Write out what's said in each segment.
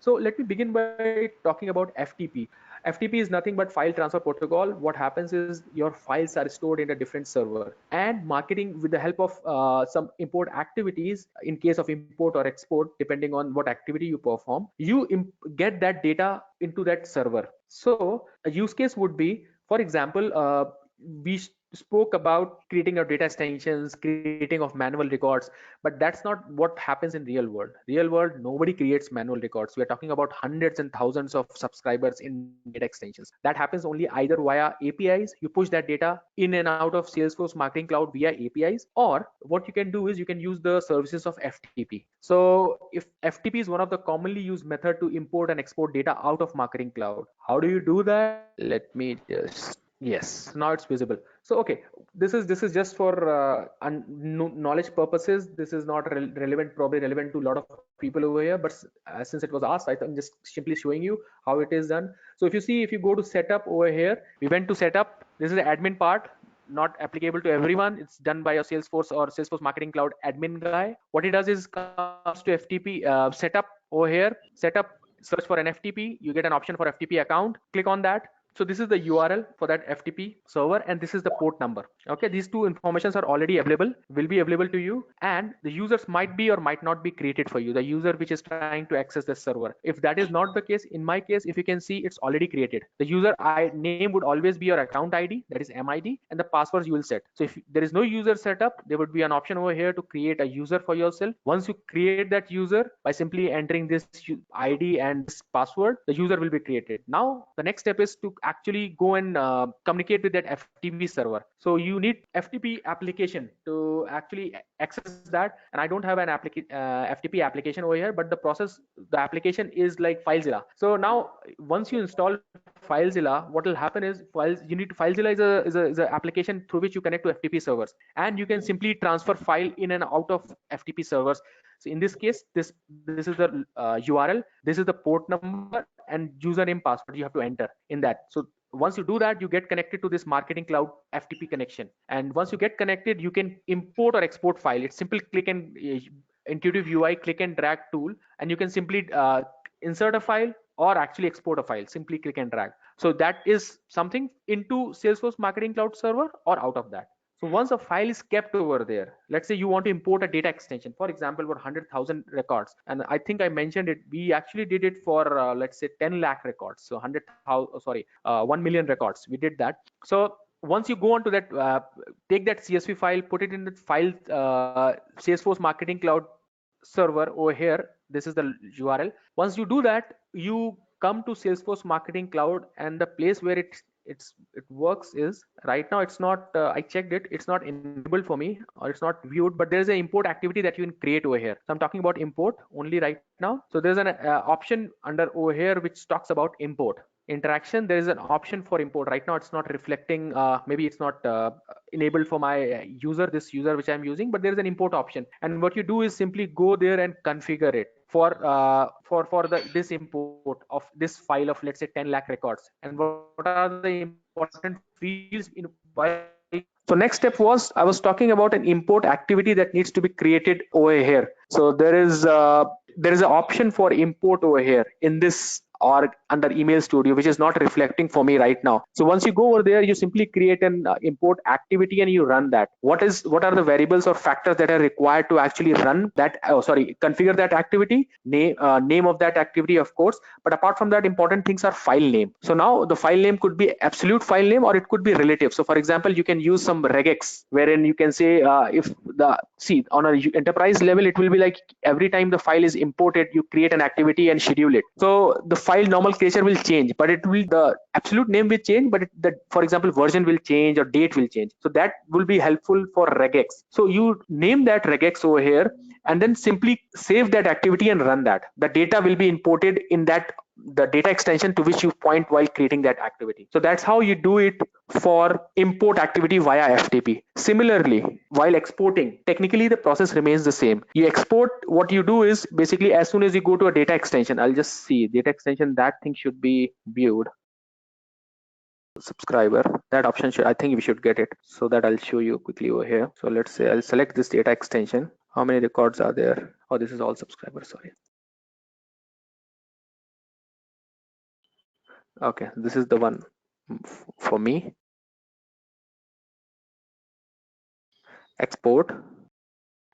So let me begin by talking about FTP. FTP is nothing but file transfer protocol. What happens is your files are stored in a different server, and marketing with the help of some import activities, in case of import or export, depending on what activity you perform, you get that data into that server. So a use case would be, for example, we spoke about creating of data extensions, creating of manual records, but that's not what happens in real world. Nobody creates manual records. We are talking about hundreds and thousands of subscribers in data extensions. That happens only either via APIs. You push that data in and out of Salesforce Marketing Cloud via APIs, or what you can do is you can use the services of FTP. So if FTP is one of the commonly used method to import and export data out of Marketing Cloud. How do you do that? Let me just, yes, now it's visible. So okay, this is just for knowledge purposes. This is not relevant, probably relevant to a lot of people over here, but since it was asked, I'm just simply showing you how it is done. So if you see, if you go to setup over here, we went to setup. This is the admin part, not applicable to everyone. It's done by your Salesforce or Salesforce Marketing Cloud admin guy. What he does is comes to FTP setup over here, setup, search for an FTP, you get an option for FTP account, click on that. So this is the URL for that FTP server, and this is the port number. Okay, these two informations are already available, will be available to you, and the users might be or might not be created for you, the user which is trying to access the server. If that is not the case, in my case, if you can see, it's already created. The user name would always be your account ID, that is MID, and the passwords you will set. So if there is no user setup, there would be an option over here to create a user for yourself. Once you create that user by simply entering this ID and this password, the user will be created. Now the next step is to actually go and communicate with that FTP server. So you need FTP application to actually access that, and I don't have an FTP application over here, but the application is like FileZilla. So now once you install FileZilla, what will happen is, FileZilla is a application through which you connect to FTP servers, and you can simply transfer file in and out of FTP servers. So in this case, this is the URL, this is the port number, and username password you have to enter in that. So once you do that, you get connected to this Marketing Cloud FTP connection, and once you get connected, you can import or export file. It's simple click and intuitive UI click and drag tool, and you can simply insert a file or actually export a file. Simply click and drag. So that is something into Salesforce Marketing Cloud server or out of that. So once a file is kept over there, let's say you want to import a data extension, for example, for 100,000 records, and I think I mentioned it, we actually did it for let's say 10 lakh records, so 100,000, 1 million records, we did that. So once you go on to that, take that CSV file, put it in the file, Salesforce Marketing Cloud server over here. This is the URL. Once you do that, you come to Salesforce Marketing Cloud, and the place where it works is, right now it's not, I checked it, it's not enabled for me, or it's not viewed, but there's an import activity that you can create over here. So I'm talking about import only right now. So there's an option under over here which talks about import interaction. There is an option for import. Right now it's not reflecting, maybe it's not enabled for my user, this user which I'm using, but there is an import option, and what you do is simply go there and configure it for this import of this file of, let's say, 10 lakh records. And what are the important fields in while, so next step was, I was talking about an import activity that needs to be created over here. So there is an option for import over here in this org under Email Studio, which is not reflecting for me right now. So once you go over there, you simply create an import activity and you run that. What are the variables or factors that are required to actually run that, configure that activity? Name of that activity, of course, but apart from that, important things are file name. So now the file name could be absolute file name, or it could be relative. So for example, you can use some regex, wherein you can say, if the, see, on a enterprise level, it will be like every time the file is imported, you create an activity and schedule it. So the file nomenclature will change, but it will, the absolute name will change, but for example, version will change or date will change. So that will be helpful for regex. So you name that regex over here, and then simply save that activity and run that. The data will be imported in that, the data extension to which you point while creating that activity. So that's how you do it for import activity via FTP. Similarly, while exporting, technically the process remains the same. You export, what you do is basically, as soon as you go to a data extension, I'll just see data extension, that thing should be viewed. Subscriber, that option should, I think we should get it, so that I'll show you quickly over here. So let's say I'll select this data extension. How many records are there? Oh, this is all subscribers, sorry. Okay, this is the one for me. Export.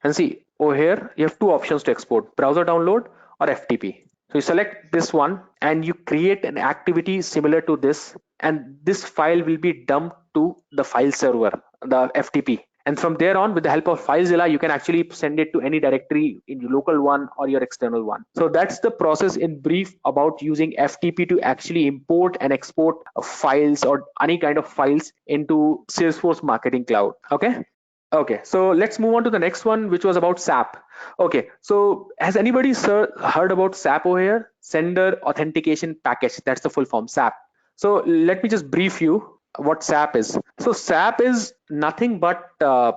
And see, over here, you have two options to export, browser download or FTP. So you select this one and you create an activity similar to this, and this file will be dumped to the file server, the FTP. And from there on, with the help of FileZilla, you can actually send it to any directory in your local one or your external one. So that's the process in brief about using FTP to actually import and export files or any kind of files into Salesforce Marketing Cloud. Okay. Okay, so let's move on to the next one, which was about SAP. Okay, so has anybody heard about SAP over here? Sender Authentication Package. That's the full form, SAP. So let me just brief you what SAP is. So SAP is nothing but a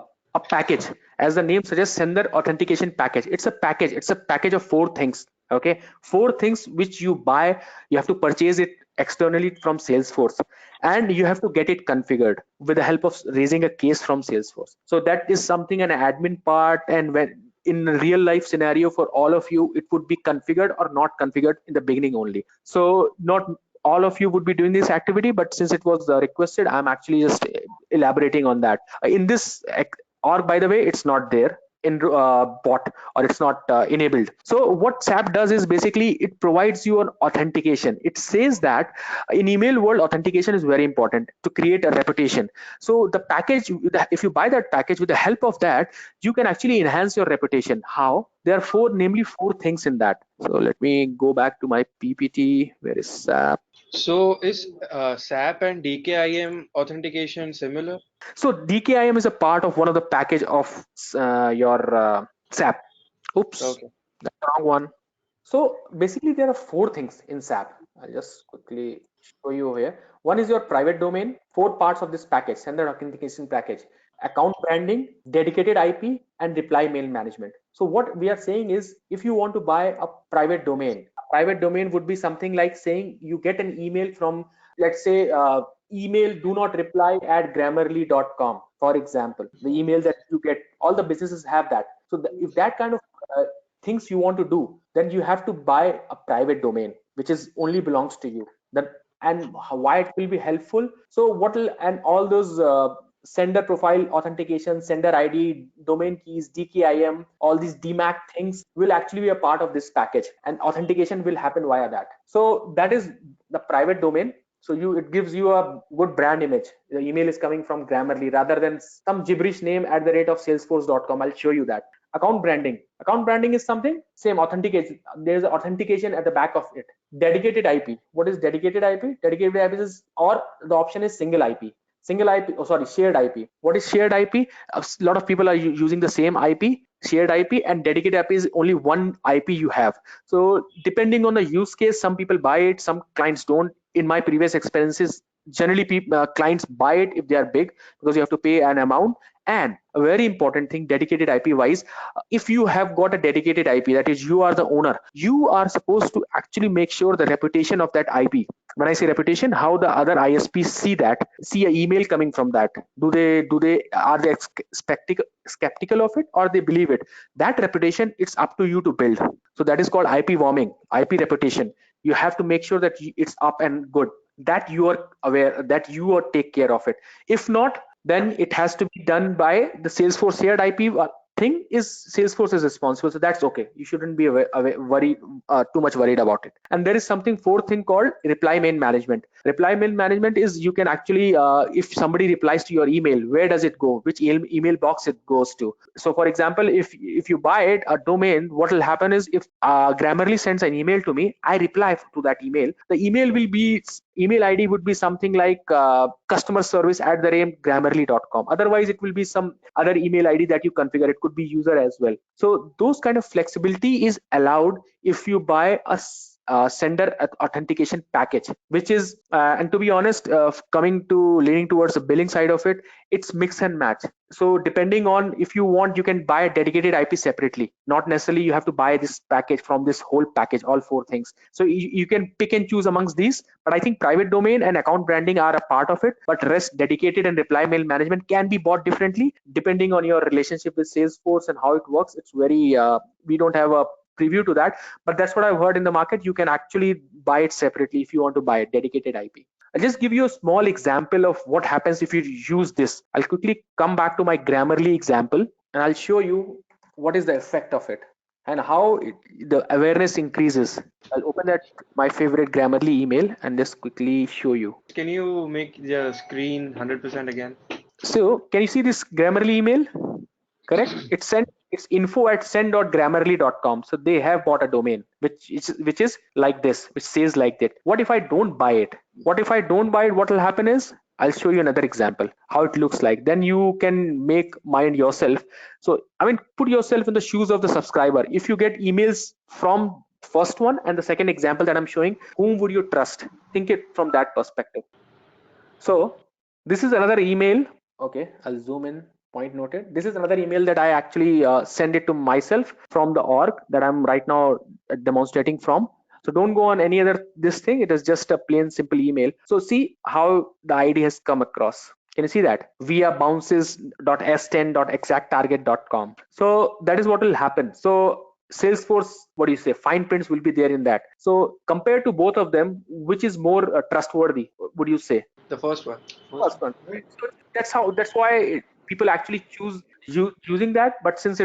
package. As the name suggests, Sender Authentication Package. It's a package. It's a package of four things. Okay, four things which you buy. You have to purchase it externally from Salesforce, and you have to get it configured with the help of raising a case from Salesforce. So that is something an admin part, and when in a real life scenario for all of you, it would be configured or not configured in the beginning only. So not all of you would be doing this activity, but since it was requested, I'm actually just elaborating on that. In this or by the way, it's not there in bot, or it's not enabled. So what SAP does is basically it provides you an authentication. It says that in email world, authentication is very important to create a reputation. So the package, if you buy that package, with the help of that, you can actually enhance your reputation. How? There are namely four things in that. So let me go back to my PPT. Where is SAP? So is SAP and DKIM authentication similar? So DKIM is a part of one of the package of your SAP. Oops, Okay. that's the wrong one. So basically, there are four things in SAP. I'll just quickly show you here. One is your private domain, four parts of this package, standard authentication package, account branding, dedicated IP, and reply mail management. So what we are saying is, if you want to buy a private domain would be something like saying you get an email from, let's say, email do not reply at grammarly.com, for example. The email that you get, all the businesses have that. So if that kind of things you want to do, then you have to buy a private domain which is only belongs to you. That, and why it will be helpful. So what will, and all those sender profile authentication, sender ID, domain keys, DKIM, all these DMAC things will actually be a part of this package, and authentication will happen via that. So that is the private domain. So it gives you a good brand image. The email is coming from Grammarly rather than some gibberish name at the rate of salesforce.com. I'll show you that. Account branding is something same, authentication. There's authentication at the back of it. Dedicated IP. What is dedicated IP? Dedicated IP is, or the option is single IP. Single IP, oh sorry, shared IP. What is shared IP? A lot of people are using the same IP, shared IP, and dedicated IP is only one IP you have. So depending on the use case, some people buy it, some clients don't. In my previous experiences, generally clients buy it if they are big, because you have to pay an amount. And a very important thing, dedicated IP wise, if you have got a dedicated IP, that is you are the owner, you are supposed to actually make sure the reputation of that IP. When I say reputation, how the other ISPs see an email coming from that. Do they are they skeptical of it, or they believe it? That reputation, it's up to you to build. So that is called IP warming, IP reputation. You have to make sure that it's up and good, that you are aware, that you are take care of it. If not, then it has to be done by the Salesforce shared IP thing. Is Salesforce is responsible, so that's okay. You shouldn't be worried, too much worried about it. And there is something fourth thing called reply mail management. Reply mail management is, you can actually, if somebody replies to your email, where does it go, which email box it goes to. So for example, if you buy it a domain, what will happen is, if Grammarly sends an email to me, I reply to that email. The email will be, email ID would be something like customer service at the rate grammarly.com. Otherwise it will be some other email ID that you configure. It could be user as well. So those kind of flexibility is allowed if you buy a sender authentication package, which is and to be honest, coming to leaning towards the billing side of it, it's mix and match. So depending on, if you want, you can buy a dedicated IP separately. Not necessarily you have to buy this package from this whole package, all four things. So you can pick and choose amongst these. But I think private domain and account branding are a part of it. But rest, dedicated and reply mail management, can be bought differently depending on your relationship with Salesforce and how it works. It's very we don't have a preview to that, but that's what I've heard in the market. You can actually buy it separately if you want to buy a dedicated IP. I'll just give you a small example of what happens if you use this. I'll quickly come back to my Grammarly example and I'll show you what is the effect of it and how the awareness increases. I'll open that my favorite Grammarly email and just quickly show you. Can you make the screen 100% again? So can you see this Grammarly email? Correct? It's info at send.grammarly.com. So they have bought a domain which is like this, which says like that. What if I don't buy it? What will happen is I'll show you another example how it looks like. Then you can make mind yourself. So I mean, put yourself in the shoes of the subscriber. If you get emails from first one and the second example that I'm showing, whom would you trust? Think it from that perspective. So this is another email. Okay, I'll zoom in. Point noted. This is another email that I actually send it to myself from the org that I'm right now demonstrating from. So don't go on any other this thing. It is just a plain simple email. So see how the ID has come across. Can you see that? Via bounces.s10.exacttarget.com. So that is what will happen. So Salesforce, what do you say? Fine prints will be there in that. So compared to both of them, which is more trustworthy? Would you say? The first one. First one. So that's why people actually choose using that. But since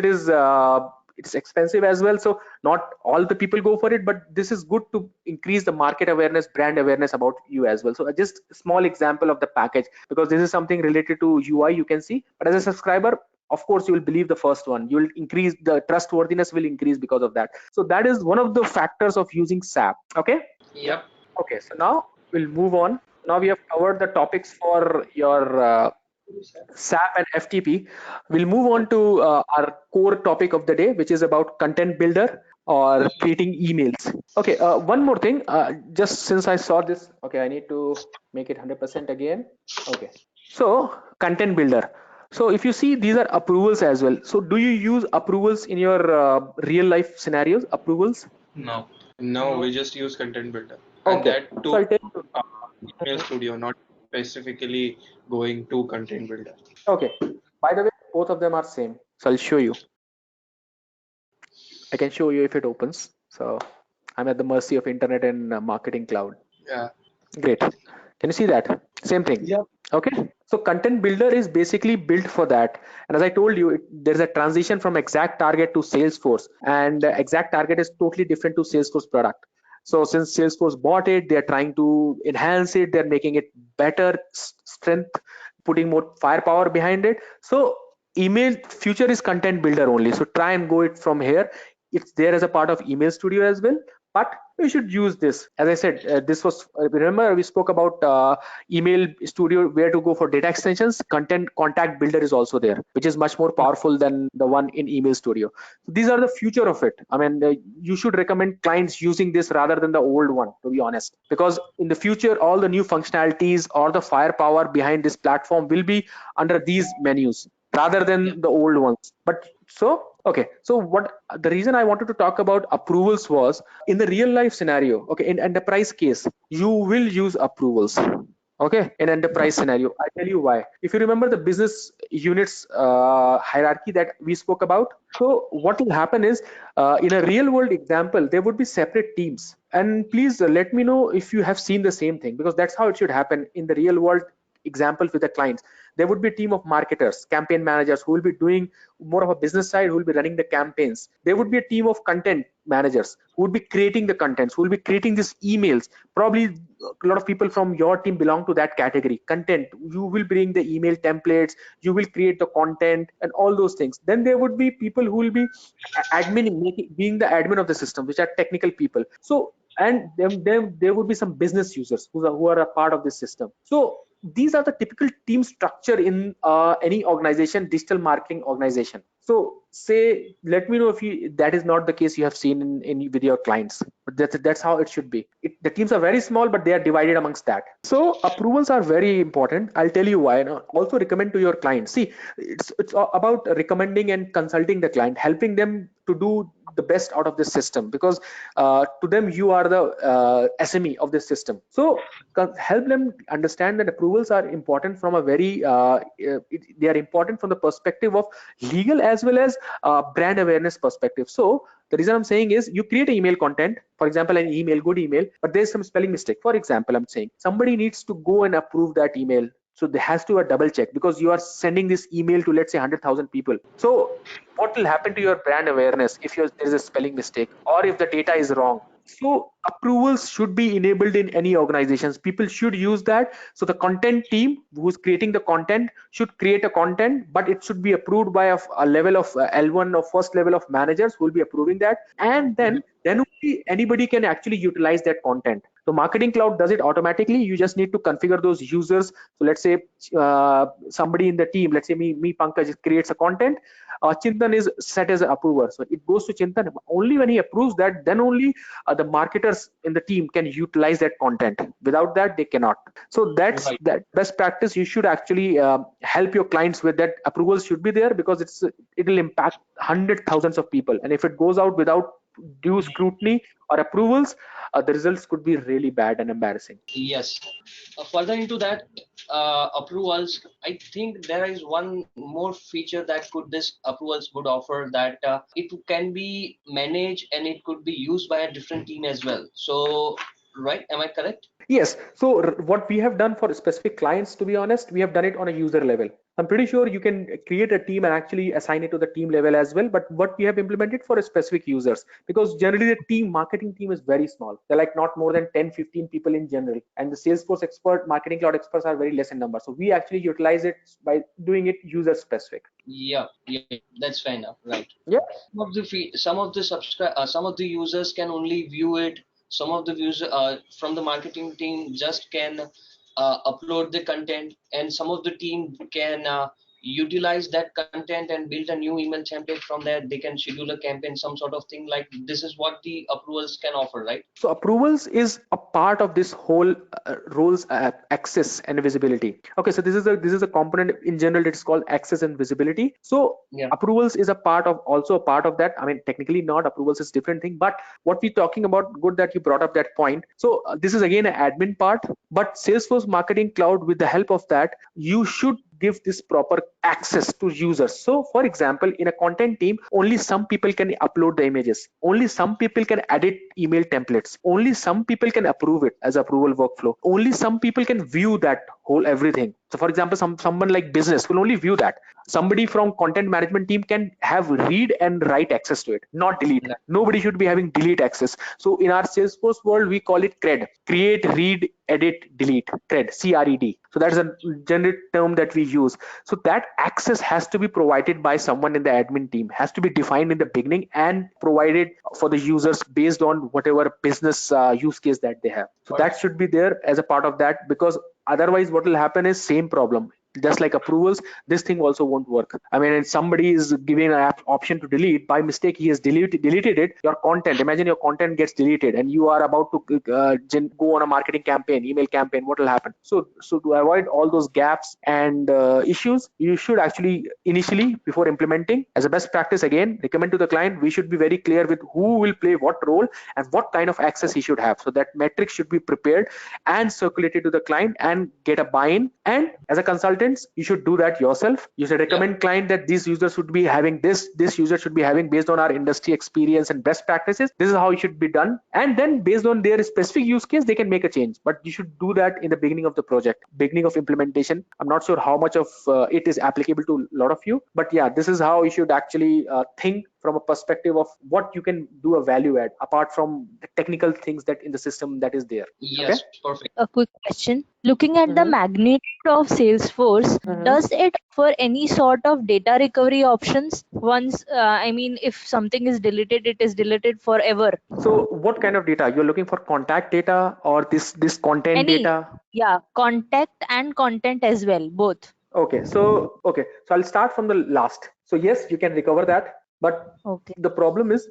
it's expensive as well, so not all the people go for it. But this is good to increase the market awareness, brand awareness about you as well. So just a small example of the package, because this is something related to UI you can see. But as a subscriber, of course you will believe the first one. You will increase the trustworthiness will increase because of that. So that is one of the factors of using SAP. Okay. Yep. Okay, so now we'll move on. Now we have covered the topics for your SAP and FTP. We'll move on to our core topic of the day, which is about content builder or creating emails. Okay, one more thing. Just since I saw this, okay, I need to make it 100% again. Okay, so content builder. So if you see, these are approvals as well. So do you use approvals in your real life scenarios? Approvals? No. No, we just use content builder. And Okay, that so too, I'll tell you. uh, email studio, not specifically going to content builder. Okay, by the way, both of them are same. So I'll show you. I can show you if it opens. So I'm at the mercy of internet and marketing cloud. Yeah. Great. Can you see that? Same thing. Yep. Okay. So content builder is basically built for that. And as I told you, there's a transition from exact target to Salesforce, and exact target is totally different to Salesforce product. So since Salesforce bought it, they're trying to enhance it. They're making it better strength, putting more firepower behind it. So email future is content builder only. So try and go it from here. It's there as a part of email studio as well, but you should use this. As I said, this was remember we spoke about email studio, where to go for data extensions. Content contact builder is also there, which is much more powerful than the one in email studio. So these are the future of it. I mean, you should recommend clients using this rather than the old one, to be honest, because in the future all the new functionalities or the firepower behind this platform will be under these menus rather than the old ones. But so okay, so what the reason I wanted to talk about approvals was, in the real life scenario, okay, in enterprise case, you will use approvals. Okay, in enterprise scenario, I tell you why. If you remember the business units hierarchy that we spoke about, so what will happen is, in a real world example, there would be separate teams. And please let me know if you have seen the same thing, because that's how it should happen in the real world example with the clients. There would be a team of marketers, campaign managers, who will be doing more of a business side, who will be running the campaigns. There would be a team of content managers who would be creating the contents, who will be creating these emails. Probably a lot of people from your team belong to that category. Content, you will bring the email templates, you will create the content and all those things. Then there would be people who will be being the admin of the system, which are technical people. So and then there would be some business users who are a part of this system. So these are the typical team structure in any organization, digital marketing organization. So say, let me know if that is not the case you have seen in with your clients. But that's how it should be. The teams are very small, but they are divided amongst that. So approvals are very important. I'll tell you why. Now, also recommend to your clients. See, it's about recommending and consulting the client, helping them to do the best out of this system, because to them you are the SME of this system. So help them understand that approvals are important from a very they are important from the perspective of legal as well as brand awareness perspective. So the reason I'm saying is, you create an email content, for example, an email, good email, but there's some spelling mistake. For example, I'm saying somebody needs to go and approve that email. So there has to be a double check, because you are sending this email to, let's say, 100,000 people. So what will happen to your brand awareness if there is a spelling mistake, or if the data is wrong? So approvals should be enabled in any organizations. People should use that. So the content team who's creating the content should create a content, but it should be approved by a level of L1 or first level of managers who will be approving that. And then only anybody can actually utilize that content. So Marketing Cloud does it automatically. You just need to configure those users. So let's say somebody in the team, let's say me Pankaj creates a content. Chintan is set as an approver. So it goes to Chintan. Only when he approves that, then only the marketers in the team can utilize that content. Without that, they cannot. So that's Right. that best practice. You should actually help your clients with that. Approvals should be there, because it will impact hundred thousands of people. And if it goes out without due scrutiny or approvals, the results could be really bad and embarrassing. Yes. Further into that, approvals, I think there is one more feature that could this approvals would offer, that it can be managed and it could be used by a different team as well. So, right? Am I correct? Yes. So what we have done for specific clients, to be honest, we have done it on a user level. I'm pretty sure you can create a team and actually assign it to the team level as well. But what we have implemented for specific users, because generally the marketing team is very small. They're like not more than 10, 15 people in general. And the Salesforce expert, Marketing Cloud experts are very less in number. So we actually utilize it by doing it user specific. Yeah, yeah, that's fair enough, right? Yeah. Some of the users can only view it. Some of the views from the marketing team just can upload the content, and some of the team can utilize that content and build a new email template. From there they can schedule a campaign, some sort of thing. Like, this is what the approvals can offer, right? So approvals is a part of this whole roles access and visibility. Okay, so this is a component in general. It's called access and visibility. So Yeah. approvals is also a part of that. I mean, technically not, approvals is different thing. But what we're talking about, good that you brought up that point. So this is again an admin part, but Salesforce Marketing Cloud, with the help of that, you should give this proper access to users. So for example, in a content team, only some people can upload the images, only some people can edit email templates, only some people can approve it as approval workflow, only some people can view that whole everything. So for example, someone like business will only view that. Somebody from content management team can have read and write access to it, not delete. Right. Nobody should be having delete access. So in our Salesforce world, we call it CRED: create, read, edit, delete. CRED, CRED. So that's a generic term that we use. So that access has to be provided by someone in the admin team, has to be defined in the beginning and provided for the users based on whatever business use case that they have. So that should be there as a part of that, because otherwise what will happen is same problem. Just like approvals, this thing also won't work. I mean, if somebody is giving an option to delete, by mistake he has deleted it, your content, imagine your content gets deleted and you are about to go on a marketing campaign, email campaign, what will happen? So to avoid all those gaps and issues, you should actually initially, before implementing, as a best practice, again recommend to the client, we should be very clear with who will play what role and what kind of access he should have. So that metric should be prepared and circulated to the client and get a buy-in. And as a consultant, you should do that yourself. You should recommend Yeah. client that these users should be having this user should be having, based on our industry experience and best practices, this is how it should be done. And then based on their specific use case, they can make a change. But you should do that in the beginning of the project, beginning of implementation. I'm not sure how much of it is applicable to a lot of you, but yeah, this is how you should actually think from a perspective of what you can do a value add apart from the technical things that in the system that is there. Okay. Yes, perfect. A quick question. Looking at the Mm-hmm. magnitude of Salesforce, Mm-hmm. does it offer any sort of data recovery options? Once, I mean, if something is deleted, it is deleted forever. So what kind of data you're looking for? Contact data or this content Any, data? yeah, contact and content as well, both. Okay, so I'll start from the last. So yes, you can recover that, but Okay. the problem is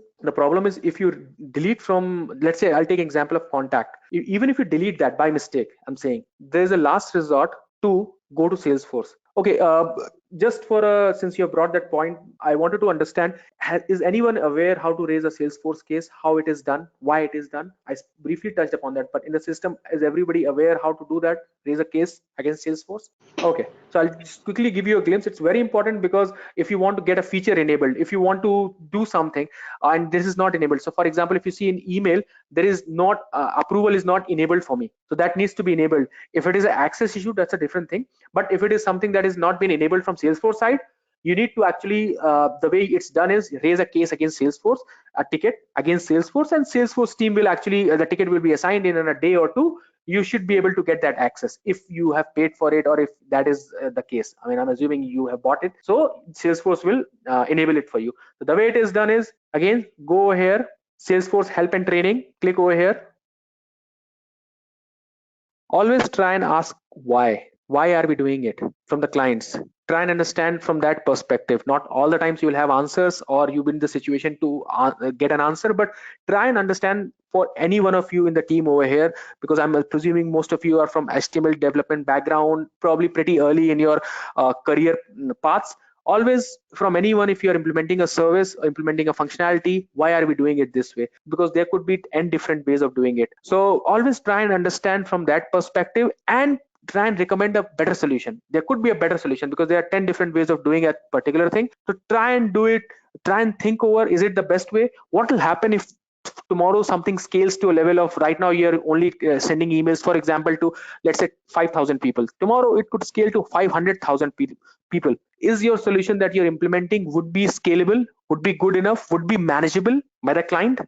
if you delete from, let's say I'll take example of contact. Even if you delete that by mistake, I'm saying there's a last resort to go to Salesforce. Okay, just for since you have brought that point, I wanted to understand, is anyone aware how to raise a Salesforce case, how it is done, why it is done? Briefly touched upon that, but in the system, is everybody aware how to do that, raise a case against Salesforce? Okay, so I'll just quickly give you a glimpse. It's very important because if you want to get a feature enabled, if you want to do something and this is not enabled. So for example, if you see an email, there is not approval is not enabled for me. So that needs to be enabled. If it is an access issue, that's a different thing. But if it is something that is not been enabled from Salesforce side, you need to actually, the way it's done is raise a case against Salesforce, a ticket against Salesforce, and Salesforce team will actually, the ticket will be assigned in a day or two. You should be able to get that access if you have paid for it, or if that is the case. I mean, I'm assuming you have bought it, so Salesforce will enable it for you. So the way it is done is, again, go here, Salesforce help and training, click over here. Always try and ask why are we doing it from the clients. Try and understand from that perspective. Not all the times you will have answers or you've been in the situation to get an answer, but try and understand for any one of you in the team over here, because I'm presuming most of you are from HTML development background, probably pretty early in your career paths. Always, from anyone, if you're implementing a service or implementing a functionality, why are we doing it this way? Because there could be 10 different ways of doing it. So always try and understand from that perspective and try and recommend a better solution. There could be a better solution because there are 10 different ways of doing a particular thing. So try and do it. Try and think over, is it the best way? What will happen if tomorrow something scales to a level of, right now you're only sending emails, for example, to, let's say, 5,000 people. Tomorrow it could scale to 500,000 people. Is your solution that you're implementing would be scalable, would be good enough, would be manageable by the client?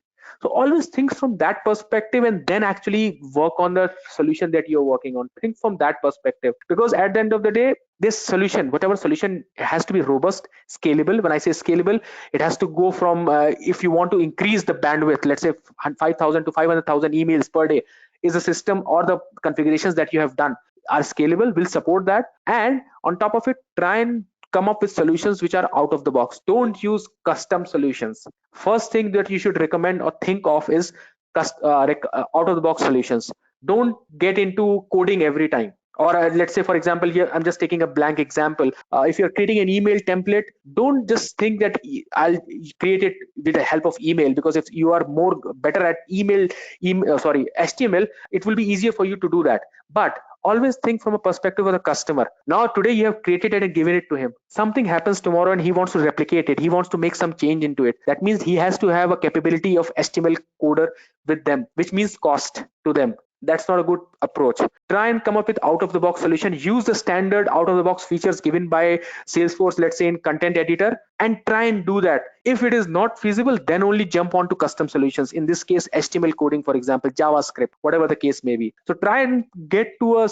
So always think from that perspective and then actually work on the solution that you're working on. Think from that perspective, because at the end of the day, this solution, whatever solution, has to be robust, scalable. When I say scalable, it has to go from, if you want to increase the bandwidth, let's say 5,000 to 500,000 emails per day, is the system or the configurations that you have done are scalable, will support that. And on top of it, try and come up with solutions which are out of the box. Don't use custom solutions. First thing that you should recommend or think of is out of the box solutions. Don't get into coding every time. Or let's say, for example, here I'm just taking a blank example. If you're creating an email template, don't just think that I'll create it with the help of email, because if you are more better at HTML, it will be easier for you to do that. But always think from a perspective of the customer. Now today you have created it and given it to him. Something happens tomorrow and he wants to replicate it. He wants to make some change into it. That means he has to have a capability of HTML coder with them, which means cost to them. That's not a good approach. Try and come up with out of the box solution. Use the standard out of the box features given by Salesforce, let's say in content editor, and try and do that. If it is not feasible, then only jump on to custom solutions. In this case, HTML coding, for example, JavaScript, whatever the case may be. So try and get to a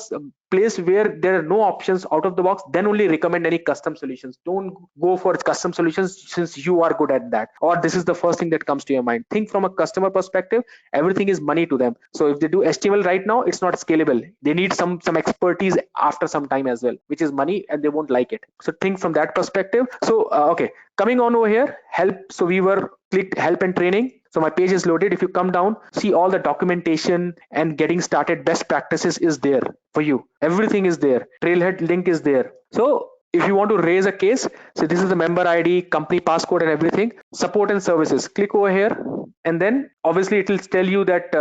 place where there are no options out of the box, then only recommend any custom solutions. Don't go for custom solutions since you are good at that, or this is the first thing that comes to your mind. Think from a customer perspective. Everything is money to them. So if they do HTML right now, it's not scalable. They need some expertise after some time as well, which is money, and they won't like it. So think from that perspective. So okay, coming on over here, help. So we were clicked help and training. So my page is loaded. If you come down, see all the documentation and getting started best practices is there for you. Everything is there. Trailhead link is there. So if you want to raise a case, so this is the member ID, company passcode and everything. Support and services. Click over here, and then obviously it will tell you that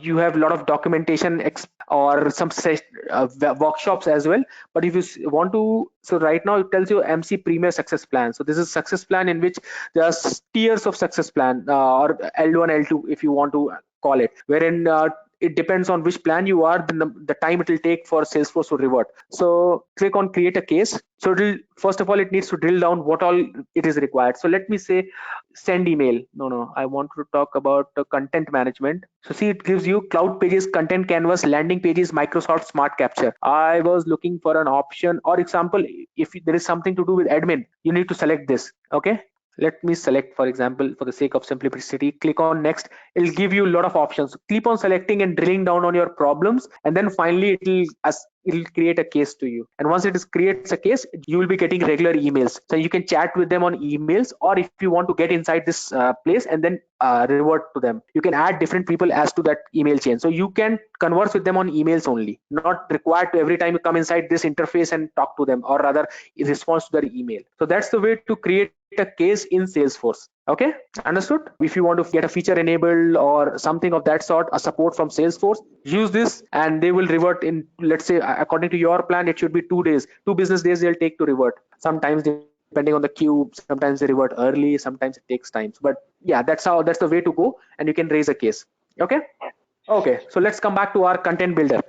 you have a lot of documentation or some workshops as well. But if you want to, so right now it tells you MC Premier Success Plan. So this is success plan in which there are tiers of success plan, or L1, L2 if you want to call it, wherein it depends on which plan you are, the time it will take for Salesforce to revert. So click on create a case. So first of all, it needs to drill down what all it is required. So let me say send email. No, I want to talk about content management. So see, it gives you cloud pages, content canvas, landing pages, Microsoft Smart Capture. I was looking for an option, or example, if there is something to do with admin, you need to select this. Okay, let me select, for example, for the sake of simplicity, click on next. It'll give you a lot of options. Keep on selecting and drilling down on your problems, and then finally it will it'll create a case to you. And once it is creates a case, you will be getting regular emails. So you can chat with them on emails, or if you want to get inside this place and then revert to them, you can add different people as to that email chain. So you can converse with them on emails only, not required to every time you come inside this interface and talk to them, or rather in response to their email. So that's the way to create a case in Salesforce. Okay, understood? If you want to get a feature enabled or something of that sort, a support from Salesforce, use this and they will revert in, let's say, according to your plan, it should be 2 days, 2 business days they'll take to revert. Sometimes depending on the queue, sometimes they revert early, sometimes it takes time. But yeah, that's the way to go, and you can raise a case. Okay. Okay, so let's come back to our content builder.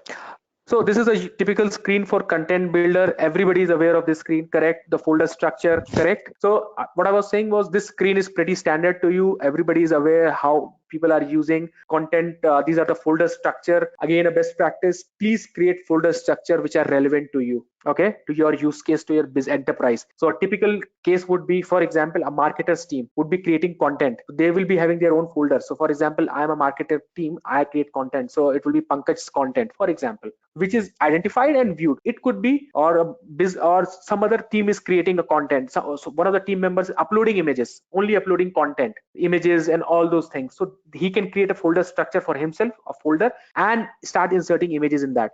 So this is a typical screen for content builder. Everybody is aware of this screen, correct? The folder structure, correct? So what I was saying was this screen is pretty standard to you. Everybody is aware how people are using content. These are the folder structure. Again, a best practice, please create folder structure which are relevant to you, okay, to your use case, to your business enterprise. So a typical case would be, for example, a marketer's team would be creating content. They will be having their own folder. So for example, I am a marketer team, I create content, so it will be Pankaj's content, for example, which is identified and viewed. It could be, or or some other team is creating a content. So one of the team members is uploading images, only uploading content, images and all those things. So he can create a folder structure for himself, a folder, and start inserting images in that.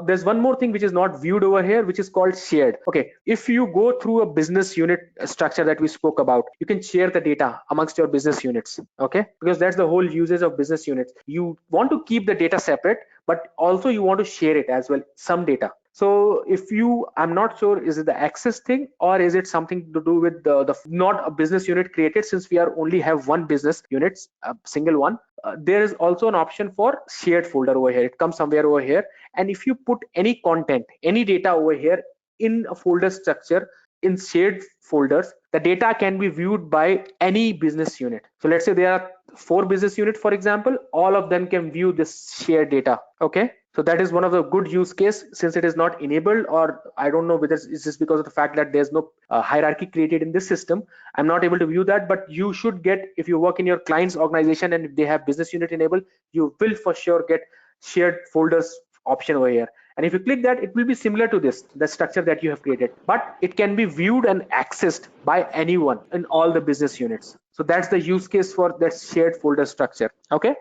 There's one more thing which is not viewed over here, which is called shared. Okay, if you go through a business unit structure that we spoke about, you can share the data amongst your business units. Okay, because that's the whole usage of business units. You want to keep the data separate, but also you want to share it as well, some data. So if you, I'm not sure, is it the access thing or is it something to do with the not a business unit created, since we are only have one business units, a single one. There is also an option for shared folder over here. It comes somewhere over here, and if you put any content, any data over here in a folder structure in shared folders, the data can be viewed by any business unit. So let's say there are 4 business units, for example, all of them can view this shared data. Okay, so that is one of the good use case, since it is not enabled, or I don't know whether it's just because of the fact that there's no hierarchy created in this system. I'm not able to view that, but you should get, if you work in your client's organization and if they have business unit enabled, you will for sure get shared folders option over here. And if you click that, it will be similar to this, the structure that you have created, but it can be viewed and accessed by anyone in all the business units. So that's the use case for that shared folder structure. Okay.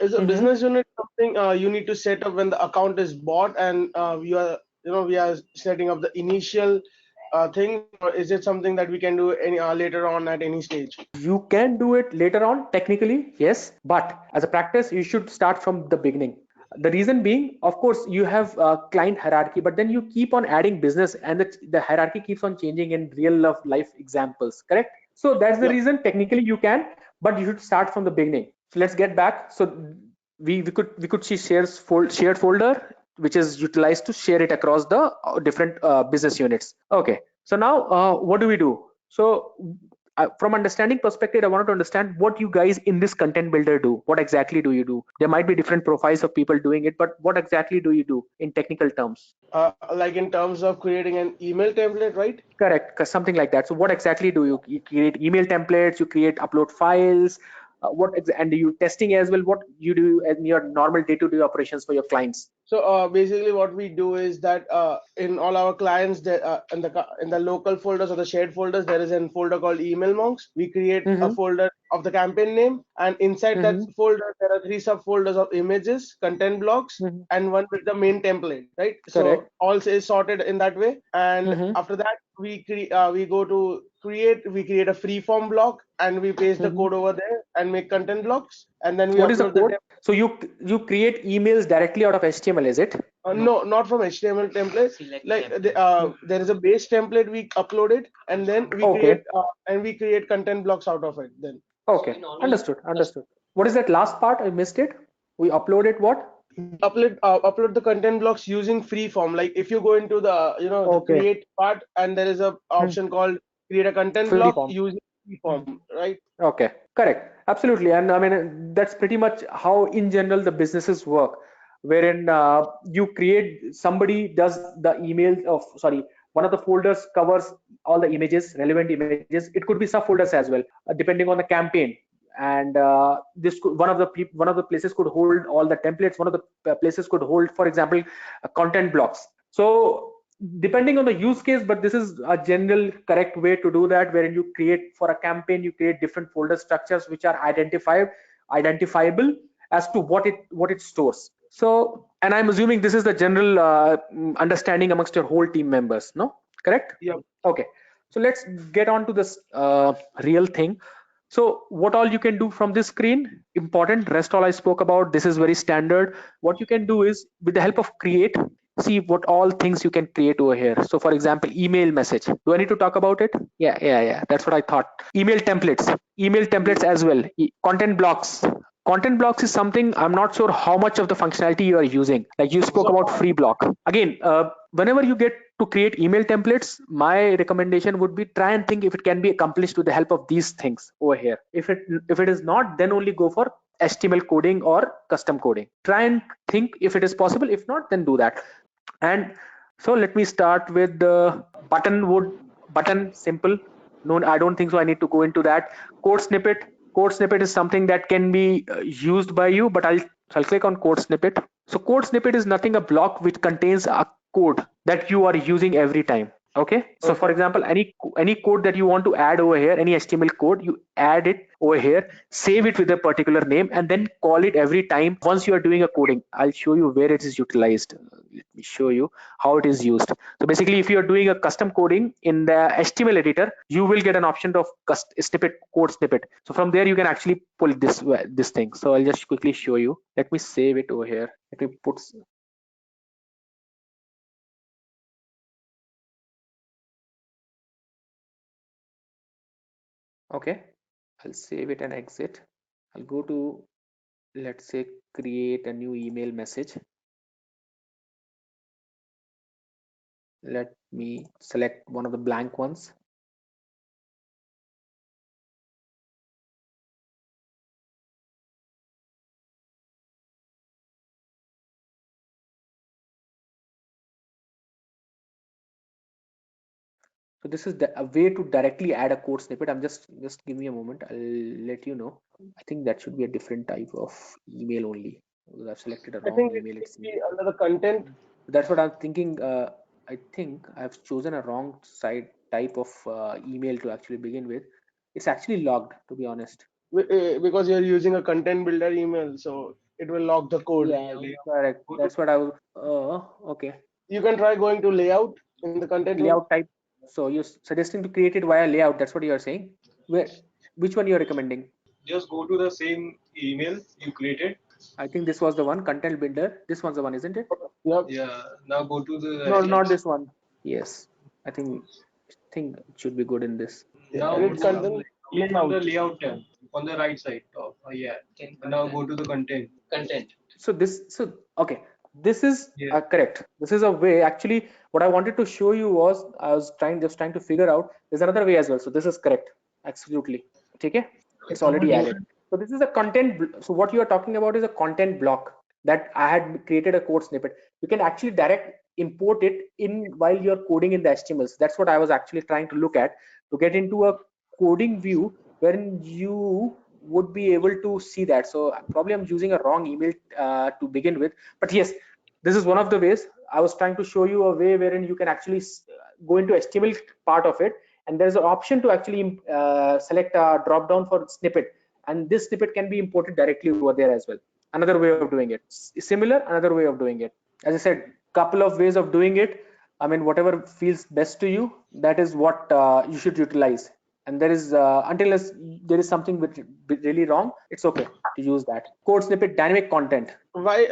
Is a business unit something you need to set up when the account is bought and we are setting up the initial thing, or is it something that we can do any later on at any stage? You can do it later on, technically, yes, but as a practice, you should start from the beginning. The reason being, of course, you have client hierarchy, but then you keep on adding business, and the hierarchy keeps on changing in real life examples, correct? So that's the Yeah. reason technically you can, but you should start from the beginning. So let's get back. So we could see shared folder, which is utilized to share it across the different business units. Okay, so now what do we do? So from understanding perspective, I wanted to understand what you guys in this content builder do. What exactly do you do? There might be different profiles of people doing it, but what exactly do you do in technical terms? Like in terms of creating an email template, right? Correct, something like that. So what exactly do you create? Email templates, you create upload files, and do you testing as well? What you do in your normal day-to-day operations for your clients? So basically, what we do is that in all our clients, in the local folders or the shared folders, there is a folder called Email Monks. We create a Mm-hmm. folder of the campaign name, and inside that Mm-hmm. folder, there are 3 subfolders of images, content blocks, Mm-hmm. and one with the main template, right? So Correct. all is sorted in that way, and Mm-hmm. after that, we go to we create a free form block, and we paste the Mm-hmm. code over there and make content blocks, and then we What is the upload the code? So you create emails directly out of HTML, is it? no, not from HTML template. Like there is a base template we uploaded, and then Okay. we create content blocks out of it. Then Okay. Understood. Understood. What is that last part? I missed it. We uploaded what? upload the content blocks using free form. Like if you go into the the Okay. create part, and there is a option called create a content Free block form. using free form, right? Okay. Correct. Absolutely. And I mean, that's pretty much how in general the businesses work, wherein you create, somebody does the email of, sorry, one of the folders covers all the images, relevant images. It could be subfolders as well, depending on the campaign. and one of the places could hold all the templates, one of the places could hold, for example, content blocks. So depending on the use case, but this is a general correct way to do that, wherein you create for a campaign, you create different folder structures which are identifiable as to what it stores. So, and I'm assuming this is the general understanding amongst your whole team members, no? Correct? Yep. Okay. So let's get on to this real thing. So what all you can do from this screen, important, rest all I spoke about, this is very standard. What you can do is, with the help of create, see what all things you can create over here. So for example, email message. Do I need to talk about it? Yeah. That's what I thought. Email templates as well. Content blocks. Content blocks is something I'm not sure how much of the functionality you are using. Like you spoke about free block. Again, whenever you get to create email templates, my recommendation would be try and think if it can be accomplished with the help of these things over here. If it is not, then only go for HTML coding or custom coding. Try and think if it is possible. If not, then do that. And so let me start with the button simple. No, I don't think so I need to go into that. Code snippet is something that can be used by you, but I'll click on code snippet. So code snippet is nothing a block which contains a code that you are using every time. Okay, so for example, any code that you want to add over here, any HTML code, you add it over here, save it with a particular name, and then call it every time once you are doing a coding. I'll show you where it is utilized. Let me show you how it is used. So basically, if you are doing a custom coding in the HTML editor, you will get an option of code snippet. So from there you can actually pull this thing. So I'll just quickly show you. Let me save it over here. Let me put. Okay, I'll save it and exit. I'll go to, let's say, create a new email message. Let me select one of the blank ones. So this is a way to directly add a code snippet. I'm just give me a moment. I'll let you know. I think that should be a different type of email only. Because I've selected a I wrong think it email. should It's be under the content. That's what I'm thinking. I think I've chosen a wrong type of email to actually begin with. It's actually logged, to be honest. Because you're using a content builder email, so it will lock the code. Yeah, correct. That's what I was. Okay. You can try going to layout in the content one. Layout type. So you're suggesting to create it via layout. That's what you're saying. Which one you're recommending? Just go to the same email you created. I think this was the one, content builder. This one's the one, isn't it? Yep. Yeah. Now go to the. No, not this one. Yes, I think it should be good in this. Now Edit go to content click on the layout. layout tab on the right side top. Yeah. And now go to the content. Content. So okay, this is Yeah. correct. This is a way. Actually, what I wanted to show you was I was just trying to figure out. There's another way as well. So this is correct. Absolutely. Okay, it's already added. So this is a content. So what you are talking about is a content block that I had created a code snippet. You can actually direct import it in while you're coding in the HTML. That's what I was actually trying to look at, to get into a coding view wherein you would be able to see that. So probably I'm using a wrong email to begin with, but yes, this is one of the ways. I was trying to show you a way wherein you can actually go into HTML part of it, and there's an option to actually select a drop down for snippet, and this snippet can be imported directly over there as well. Another way of doing it. Similar, another way of doing it. As I said, couple of ways of doing it. I mean, whatever feels best to you, that is what you should utilize. And there is until there is something really wrong, it's okay to use that. Code snippet, dynamic content. Why,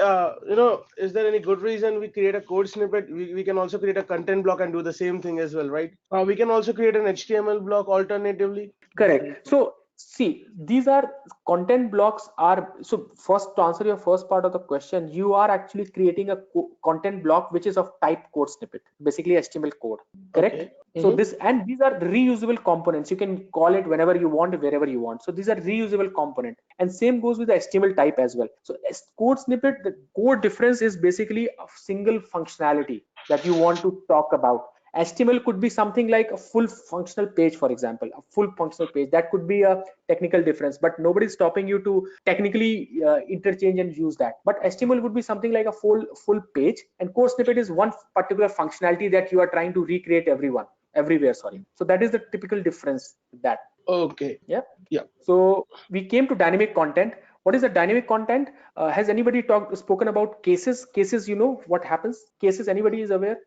is there any good reason we create a code snippet? We can also create a content block and do the same thing as well, right? We can also create an HTML block alternatively. Correct. So see, these are content blocks are, so first, to answer your first part of the question, you are actually creating a content block which is of type code snippet, basically HTML code, correct? Okay. So these are reusable components. You can call it whenever you want, wherever you want. So these are reusable component, and same goes with the HTML type as well. So code snippet, the core difference is basically a single functionality that you want to talk about, HTML could be something like a full functional page, for example, a full functional page. That could be a technical difference, but nobody's stopping you to technically interchange and use that. But HTML would be something like a full page, and core snippet is one particular functionality that you are trying to recreate everywhere. Sorry. So that is the typical difference with that. Okay. Yeah. Yeah. So we came to dynamic content. What is the dynamic content? Has anybody spoken about cases? Cases, you know what happens? Cases, anybody is aware?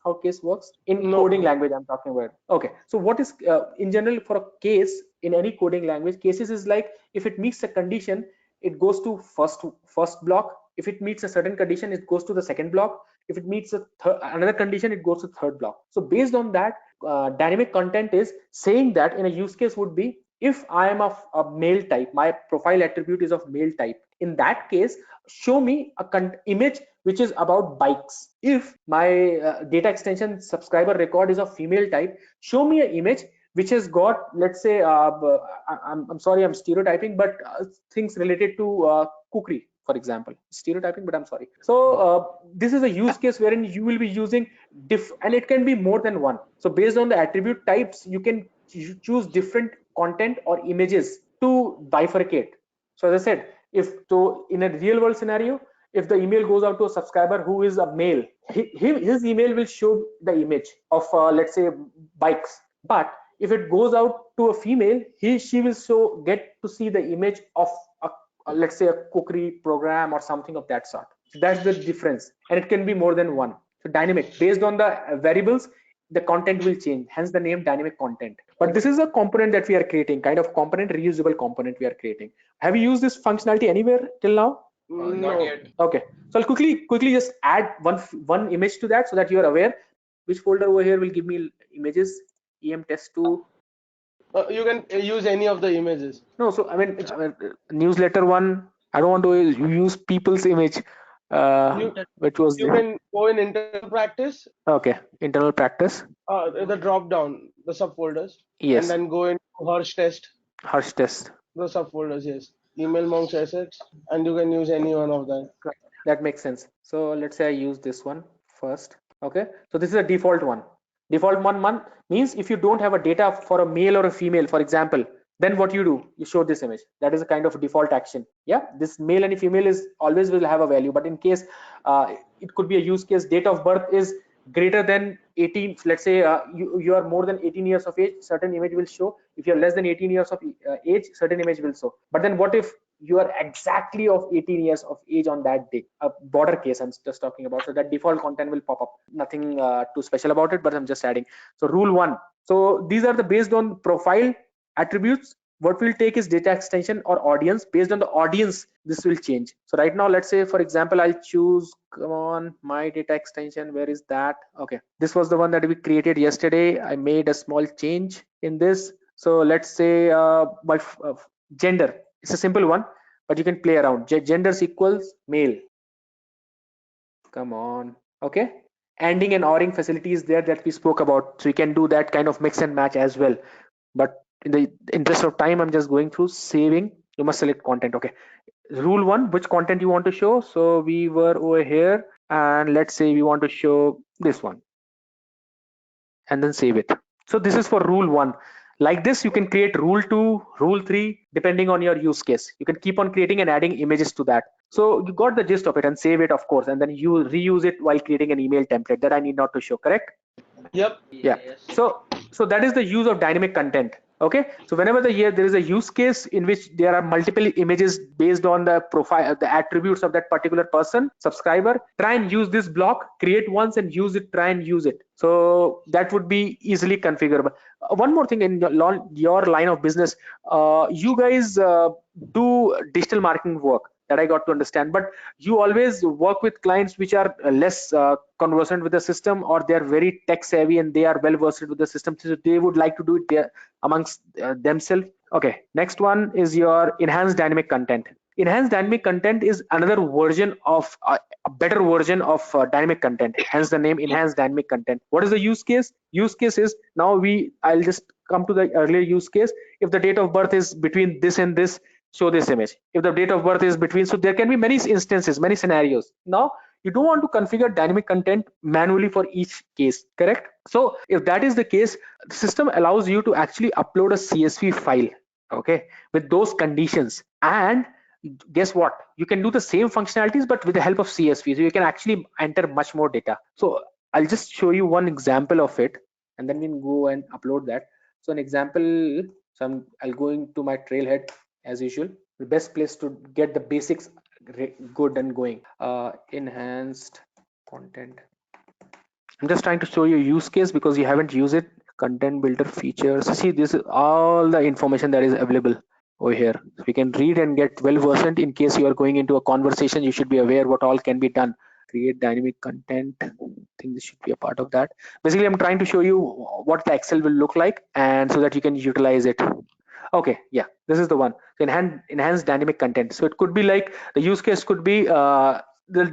How case works in No. coding language? I'm talking about. Okay. So what is in general for a case in any coding language? Cases is like if it meets a condition, it goes to first block. If it meets a certain condition, it goes to the second block. If it meets another condition, it goes to third block. So based on that, dynamic content is saying that in a use case would be, if I am of a male type, my profile attribute is of male type. In that case, show me a image which is about bikes. If my data extension subscriber record is of female type, show me an image which has got, let's say, I'm sorry, I'm stereotyping, but things related to cookery, for example. Stereotyping, but I'm sorry. So this is a use case wherein you will be using and it can be more than one. So based on the attribute types, you can choose different content or images to bifurcate. So as I said, if so in a real world scenario, if the email goes out to a subscriber who is a male, his email will show the image of let's say bikes. But if it goes out to a female, she will get to see the image of let's say a cookery program or something of that sort. So that's the difference, and it can be more than one. So dynamic, based on the variables, the content will change, hence the name dynamic content. But this is a component that we are creating, kind of component, reusable component we are creating. Have you used this functionality anywhere till now? Not yet. Okay, so I'll quickly just add one image to that so that you are aware. Which folder over here will give me images? EM test2. You can use any of the images. No, so I mean newsletter one. I don't want to use people's image. Which was You can go in internal practice. Okay, internal practice. The drop down, the subfolders. Yes. And then go into Hirsch test. Hirsch test. The subfolders, yes. Email monks assets, and you can use any one of them. Right. That makes sense. So let's say I use this one first. Okay. So this is a default one. Default one means if you don't have a data for a male or a female, for example, then what you do, you show this image. That is a kind of default action. Yeah, this male and female is always will have a value, but in case it could be a use case, date of birth is greater than 18. Let's say you are more than 18 years of age, certain image will show. If you're less than 18 years of age, certain image will show. But then what if you are exactly of 18 years of age on that day? A border case I'm just talking about. So that default content will pop up. Nothing too special about it, but I'm just adding. So rule one. So these are the based on profile attributes. What we'll take is data extension or audience. Based on the audience, this will change. So right now, let's say, for example, I'll choose, come on, my data extension. Where is that? Okay, this was the one that we created yesterday. I made a small change in this. So let's say my gender. It's a simple one, but you can play around. Genders equals male. Come on. Okay. Ending and ORing facility is there that we spoke about. So you can do that kind of mix and match as well. But in the interest of time, I'm just going through saving. You must select content. Okay. Rule one, which content you want to show. So we were over here, and let's say we want to show this one, and then save it. So this is for rule one. Like this, you can create rule 2, rule 3, depending on your use case. You can keep on creating and adding images to that. So you got the gist of it, and save it, of course, and then you reuse it while creating an email template that I need not to show, correct? Yep. Yeah. So that is the use of dynamic content. Okay, so whenever there is a use case in which there are multiple images based on the profile, the attributes of that particular person, subscriber, try and use this block, create once and use it, try and use it. So that would be easily configurable. One more thing, in your line of business, you guys do digital marketing work, that I got to understand, but you always work with clients which are less conversant with the system, or they're very tech savvy and they are well versed with the system, so they would like to do it there amongst themselves. Okay, next one is your enhanced dynamic content. Enhanced dynamic content is another version of a better version of dynamic content, hence the name enhanced dynamic content. What is the use case? Use case is, now I'll just come to the earlier use case. If the date of birth is between this and this, show this image. If the date of birth is between, so there can be many instances, many scenarios. Now You don't want to configure dynamic content manually for each case, correct? So if that is the case, the system allows you to actually upload a CSV file, okay, with those conditions. And guess what, you can do the same functionalities but with the help of CSV, so you can actually enter much more data. So I'll just show you one example of it, and then we can go and upload that. So an example, I'll go into my trailhead as usual. The best place to get the basics good and going. Enhanced content. I'm just trying to show you a use case because you haven't used it. Content builder features. See, this is all the information that is available over here. So we can read and get well versed. In case you are going into a conversation, you should be aware what all can be done. Create dynamic content. I think this should be a part of that. Basically, I'm trying to show you what the Excel will look like, and so that you can utilize it. Okay, yeah, this is the one. So enhance dynamic content. So it could be like the use case could be the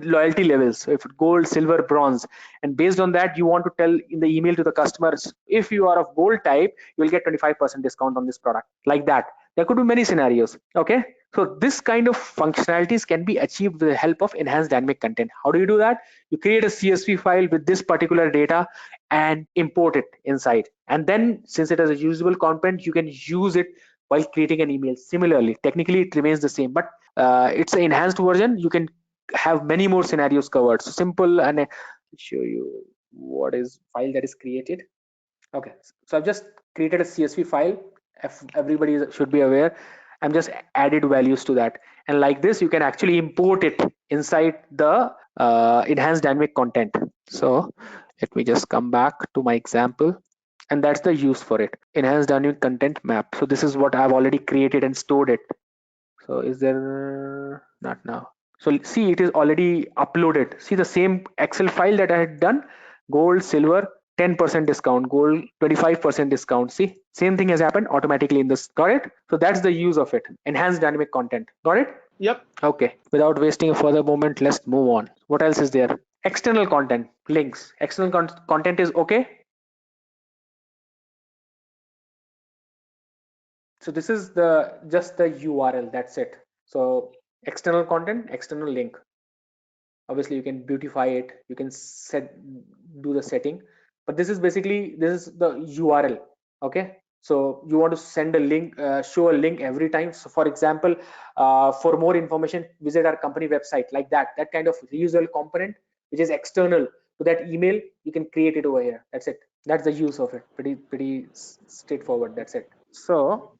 loyalty levels. So if gold, silver, bronze, and based on that, you want to tell in the email to the customers, if you are of gold type, you will get 25% discount on this product. Like that. There could be many scenarios. Okay. So this kind of functionalities can be achieved with the help of enhanced dynamic content. How do you do that? You create a CSV file with this particular data and import it inside. And then since it has a usable content, you can use it while creating an email. Similarly, technically it remains the same, but it's an enhanced version. You can have many more scenarios covered. So simple, and show you what is file that is created. Okay, so I've just created a CSV file. If everybody should be aware, I'm just added values to that, and like this you can actually import it inside the enhanced dynamic content. So let me just come back to my example, and that's the use for it. Enhanced dynamic content map. So this is what I've already created and stored it. So is there not now? So see, it is already uploaded. See the same Excel file that I had done, gold, silver, 10% discount, gold 25% discount. See, same thing has happened automatically in this. Got it? So that's the use of it. Enhanced dynamic content. Got it? Yep. Okay. Without wasting a further moment, let's move on. What else is there? External content, links. External content is okay. So this is the just the URL. That's it. So external content, external link. Obviously you can beautify it, you can do the setting, but this is basically, this is the URL. Okay, so you want to send a link, show a link every time. So for example, for more information visit our company website, like that kind of reusable component which is external to that email, you can create it over here. That's it. That's the use of it. Pretty straightforward. That's it. So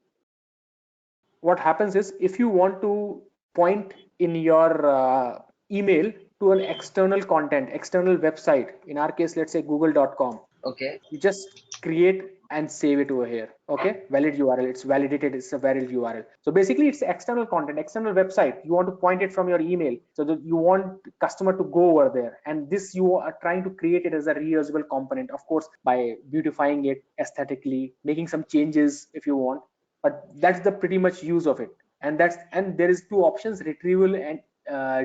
what happens is, if you want to point in your email to an external content, external website, in our case let's say google.com, Okay. you just create and save it over here. Okay, valid URL, it's validated, it's a valid URL. So basically it's external content, external website. You want to point it from your email, so that you want customer to go over there, and this you are trying to create it as a reusable component, of course by beautifying it aesthetically, making some changes if you want, but that's the pretty much use of it. And there is two options, retrieval and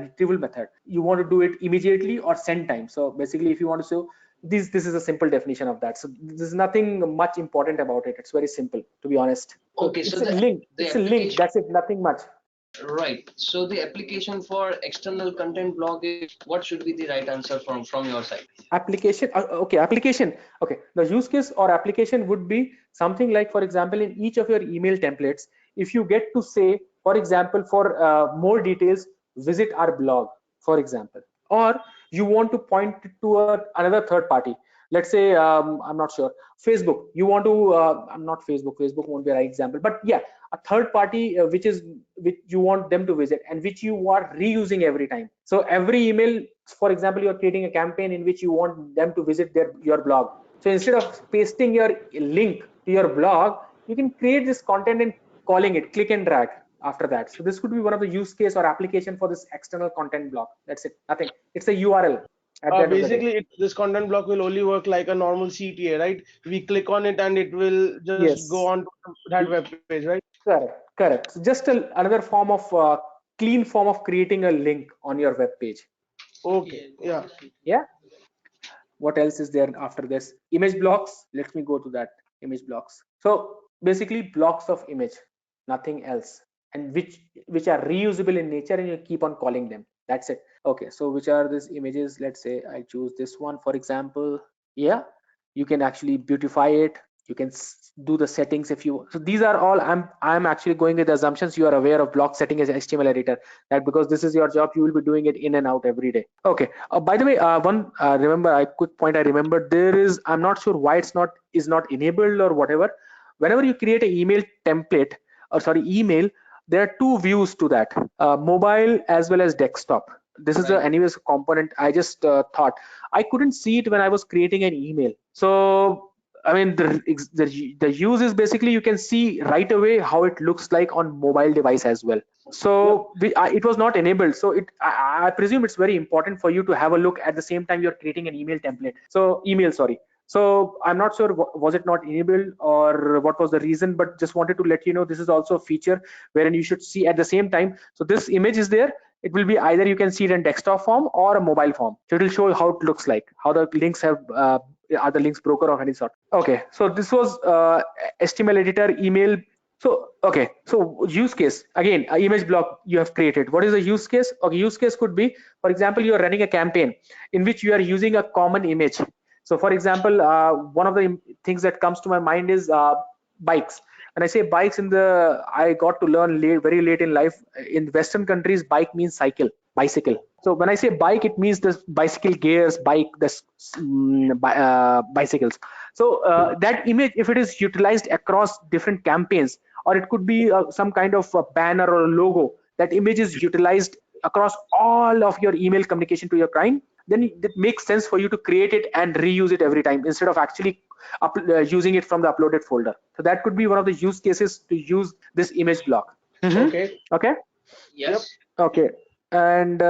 retrieval method. You want to do it immediately or send time. So basically if you want to show this is a simple definition of that. So there's nothing much important about it. It's very simple, to be honest. So Okay, so it's a link, the it's a link, application, that's it, nothing much. right. So the application for external content block is, what should be the right answer from your side? Application, okay, application. Okay, the use case or application would be something like, for example, in each of your email templates, if you get to say, for example, for more details visit our blog, for example, or you want to point to another third party. Let's say I'm not sure, Facebook, you want to I'm not Facebook won't be the right example, but yeah, a third party which you want them to visit and which you are reusing every time. So every email, for example, you're creating a campaign in which you want them to visit your blog. So instead of pasting your link to your blog, you can create this content and calling it click and drag after that. So this could be one of the use case or application for this external content block. That's it, nothing. It's a URL at the end of the day. Basically, this content block will only work like a normal CTA, right? We click on it and it will just go Yes, on to that web page, right? correct. So just another form of clean form of creating a link on your web page. Okay, yeah. Yeah. What else is there after this? Image blocks. Let me go to that. Image blocks. So basically blocks of image, nothing else, and which are reusable in nature, and you keep on calling them. That's it. Okay, so which are these images? Let's say I choose this one for example. Yeah, you can actually beautify it. You can do the settings if you. So these are all. I'm actually going with the assumptions you are aware of block setting as HTML editor. That because this is your job, you will be doing it in and out every day. Okay. By the way, one remember, I quick point I remember there is. I'm not sure why it's not is not enabled or whatever. Whenever you create an email template or sorry email, there are two views to that, mobile as well as desktop. This is the Right. anyways component. I just thought I couldn't see it when I was creating an email. So I mean the use is basically you can see right away how it looks like on mobile device as well. Yep. So it was not enabled. So I presume it's very important for you to have a look at the same time you're creating an email template. So email, sorry. So I'm not sure was it not enabled or what was the reason, but just wanted to let you know this is also a feature wherein you should see at the same time. So this image is there. It will be either you can see it in desktop form or a mobile form. So it will show how it looks like, how the links have are the links broken of any sort. Okay, so this was HTML editor email. So okay, so use case again, image block you have created. What is the use case? Okay, use case could be, for example, you are running a campaign in which you are using a common image. So for example, one of the things that comes to my mind is bikes. When I say bikes, I got to learn very late in life. In Western countries, bike means bicycle. So when I say bike, it means the bicycle gears, bicycles. So that image, if it is utilized across different campaigns, or it could be some kind of a banner or a logo, that image is utilized across all of your email communication to your client, then it makes sense for you to create it and reuse it every time instead of actually using it from the uploaded folder. So that could be one of the use cases to use this image block. Okay. Okay. Yep. Yes. Okay. And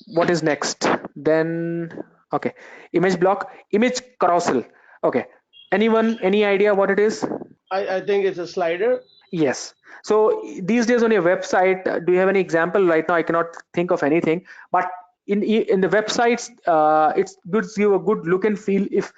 what is next? Then okay, image block, image carousel. Okay. Anyone, any idea what it is? I think it's a slider. Yes. So these days on your website, do you have any example right now? I cannot think of anything, but in the websites, it gives you a good look and feel if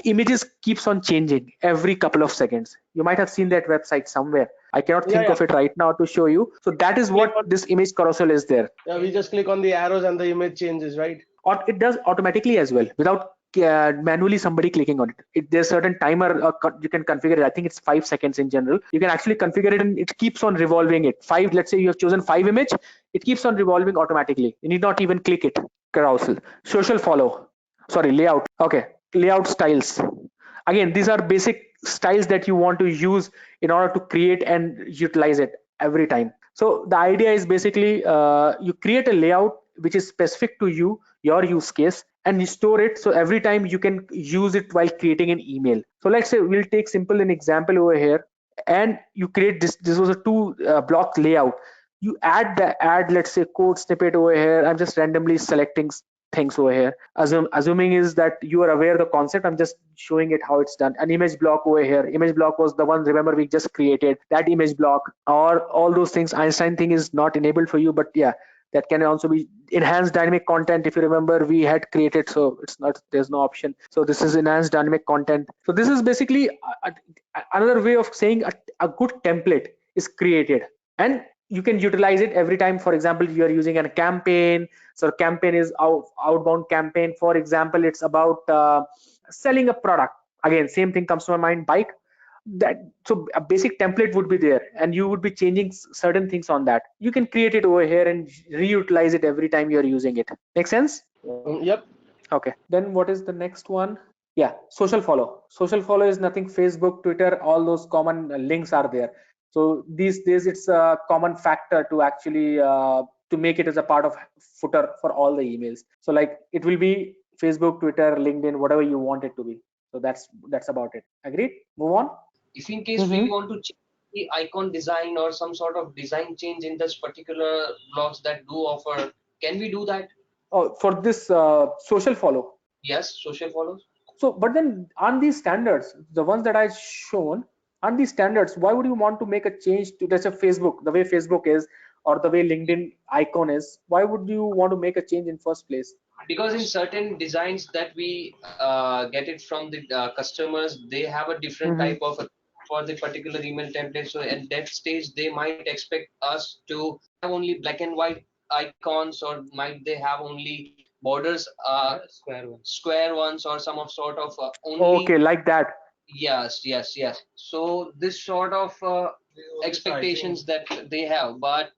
images keeps on changing every couple of seconds. You might have seen that website somewhere. I cannot Yeah, think yeah. of it right now to show you. So that is Click what on, this image carousel is there. yeah, we just click on the arrows and the image changes, right? Or it does automatically as well without manually somebody clicking on it. There's certain timer you can configure it. I think it's 5 seconds in general. You can actually configure it and it keeps on revolving it. Five, let's say you have chosen 5 image, it keeps on revolving automatically. You need not even click it. Carousel, social follow, sorry, layout. Okay, layout styles. Again, these are basic styles that you want to use in order to create and utilize it every time. So the idea is basically you create a layout which is specific to you, your use case, and you store it so every time you can use it while creating an email. So let's say we'll take simple an example over here, and you create this was a two block layout. You add let's say code snippet over here. I'm just randomly selecting things over here. Assuming is that you are aware of the concept. I'm just showing it how it's done. An image block over here. Image block was the one, remember, we just created that image block, or all those things. Einstein thing is not enabled for you, but yeah, that can also be enhanced dynamic content. If you remember, we had created, so it's not, there's no option. So this is enhanced dynamic content. So this is basically another way of saying a good template is created, and you can utilize it every time. For example, you are using a campaign. So campaign is outbound campaign. For example, it's about selling a product. Again, same thing comes to my mind, bike. That, so a basic template would be there and you would be changing certain things on that. You can create it over here and reutilize it every time you're using it. Make sense? Yep. Okay, then what is the next one? Yeah, social follow. Social follow is nothing. Facebook, Twitter, all those common links are there. So these days it's a common factor to actually to make it as a part of footer for all the emails. So like it will be Facebook, Twitter, LinkedIn, whatever you want it to be. So that's about it. Agreed? Move on. If in case we want to change the icon design or some sort of design change in this particular blogs that do offer, can we do that? Oh, for this social follow. Yes, social follows. So, but then on these standards, the ones that I've shown, on these standards, why would you want to make a change to, let's say, Facebook, the way Facebook is, or the way LinkedIn icon is? Why would you want to make a change in first place? Because in certain designs that we get it from the customers, they have a different type of for the particular email template. So at that stage, they might expect us to have only black and white icons, or might they have only borders, square ones, or some of sort of only. Okay, like that. Yes. So this sort of expectations that they have, but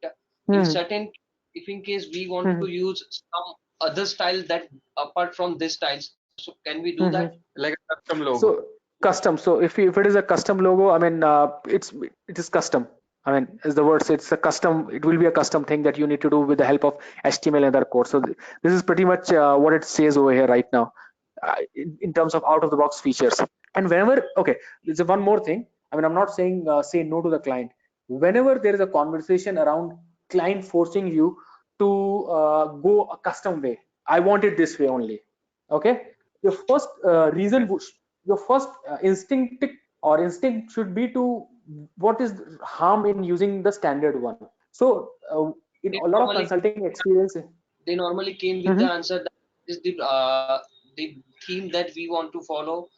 in Hmm. certain, if in case we want Hmm. to use some other style that apart from this styles, so can we do that? Hmm. Like a custom logo. So custom. So if it is a custom logo, I mean, it is custom. I mean, as the word says, it's a custom. It will be a custom thing that you need to do with the help of HTML and other code. So this is pretty much what it says over here right now, in terms of out of the box features. And whenever, okay, there's one more thing. I mean, I'm not saying say no to the client. Whenever there is a conversation around client forcing you to go a custom way, I want it this way only. Okay, your first your first instinct should be to what is harm in using the standard one. So in They a lot of normally consulting experience. they normally came with the Mhm. answer that is the theme that we want to follow.